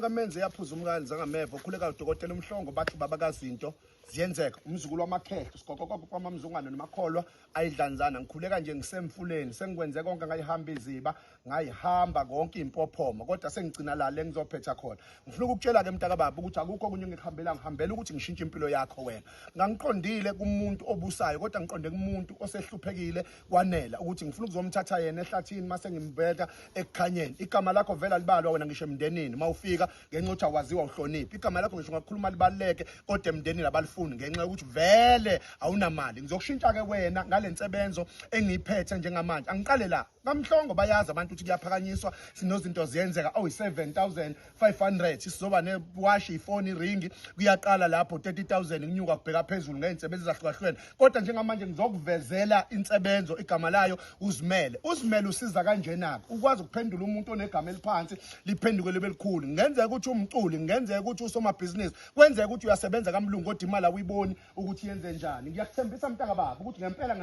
Kamenze yaphuza umkani zangameva ukhuleka udokotela umhlongo bathi babakazinto ziyenzeka umzukulu wamakhehlo sikokoko kwamamzungwana nomakholwa ayidlanzana ngikhuleka nje ngisemfuleni sengikwenze konke ngayihamba iziba ngayihamba konke impophoma kodwa sengigcina la engizophetha khona ngifuna ukukutshela ke mntaka baba ukuthi akukho kunye ngihambela ngihambela ukuthi ngishintshe impilo yakho wena ngangiqondile kumuntu obusayo kodwa ngiqonde kumuntu osehluphekile kwanela ukuthi ngifuna ukuzomthatha yena ehlathini mase ngimbeka ekukhanyeni igama lakho vela libalwa wena ngisho emndenini mawufika ngenxa ukuthi awaziwa uhloniphi igama lakho ngisho ngakhuluma libaleke kodwa emndenini abalifuni ngenxa yokuthi vele awunamali ngizokushintsha ke wena ngalensebenzo engiyiphethe njengamanje angiqale la kamhlongo bayazi abantu ukuthi kuyaphakanyiswa sinozinto ziyenzeka 7500 sizoba newash ifoni iringi kuyaqala lapho 30000 kunyuka kubheka phezulu ngeensebenzo ezahlukahlukene kodwa njengamanje ngizokuvezela insebenzo igama layo uzimele usiza kanjena ukwazi ukuphendula umuntu onegama eliphansi liphenduke libe likhulu ngenzeka ukuthi umculi ngenzeka ukuthi usomabhizinisi kwenzeka ukuthi uyasebenza kamlungu kodwa imali awuyiboni ukuthi yenze njani ngiyakuthembisa mntaka baba ukuthi ngempela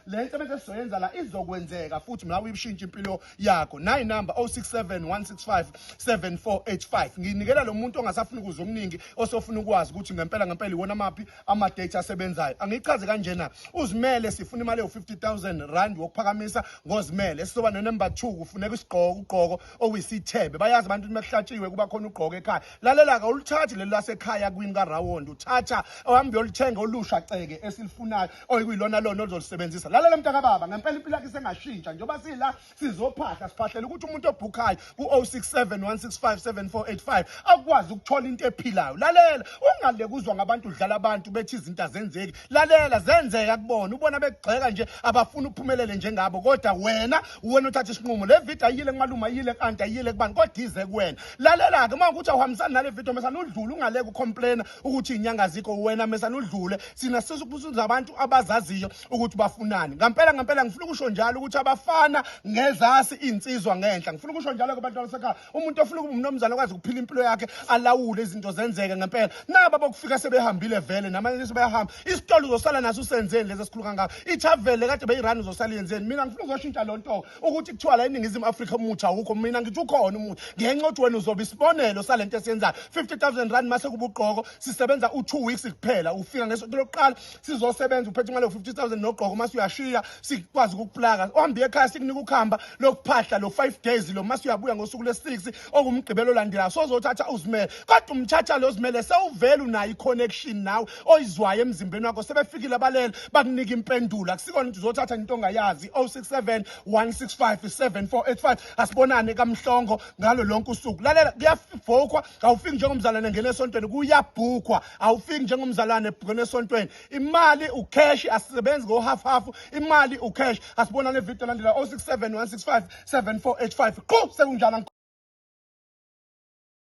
le nsebenzo esizoyenza la izokwenzeka futhi mina uyishintsha impilo yakho nayi number 0671657485 nginikela lo muntu ongasafuna ukuza omningi osofuna ukwazi ukuthi ngempela iwona maphi ama data asebenzayo angichaze kanjena uzimele sifuna imali ye50000 rand wokuphakamisa ngozimele sizoba number 2 kufuneka ugqoko oyisithebe bayazi abantu mekuhlatshiwe kuba khona ugqoko ekhaya lalela ka ulithathi leli lasekhaya kwini kaRawond uthatha ohambe yolithenga olusha ceke esilifunayo oyikuyilona lona ozolisebenzisa lalela mntaka baba ngempela impilo yakhe sengashintsha njoba sila sizophahla siphahlela ukuthi umuntu obhukhayo ku0671657485 akwazi ukuthola into ephilayo lalela ungale kuzwa ngabantu udlala abantu bethi izinto azenzeki lalela zenzeka kubona ubona begxeka nje abafuna uphumelele njengabo kodwa wena uthatha isinqumo le video ayile kumaluma ayile kanti ayile kubani kodwa ize kuwena lalela ke manje ukuthi awuhambisani nale video mesana udlule ungaleke ucomplaina ukuthi inyanga zikho wena mesana udlule sina sizokubuza abantu abazaziyo ukuthi bafunani ngempela ngifuna ukusho njalo ukuthi abafana ngezasi insizwa ngenhla ngifuna ukusho njalo kubantu abasekhaya umuntu ofuna ukuba umnomzana kwazi ukuphila impilo yakhe alawule izinto zenzeke ngempela naba bokufika sebehambile vele namanje sebehamba isitolo uzosala naso usenzeni lezi esikhuluka ngayo ithavele kade beyirun uzosala yenzeni mina ngifuna ukuzoshintsha lo nto ukuthi kuthiwa la eNingizimu Afrika umuthi awukho mina ngithi ukhona umuthi ngenxa ukuthi wena uzoba isibonelo salento esiyenzayo 50000 rand mase kuba ugqoko sisebenza u2 weeks kuphela ufika ngesonto lokuqala sizosebenza uphethe imali yo50000 nogqoko mase uyashiya sikwazi ukuplaka ohambe ekhaya sikunika ukuhamba lokuphahla lo 5 days lo mase uyabuya ngosuku lesi6 okumgqibelo landelayo sozothatha uzimele kodwa umthatha lo uzimele sewuvela unayo iconnection nawe oyizwayo emzimbeni wakho sebefikile abalele bakunika impendulo akusikona ukuthi uzothatha into ongayazi 0671657485 asibonane kamhlongo ngalo lonke usuku lalela kuyafokwa awufiki njengomzalwane ngene esontweni kuyabhukwa awufiki njengomzalwane ebhukene esontweni imali ucash asisebenzi go half imali ucash asibonane video landela 0671657485 qho sekunjalo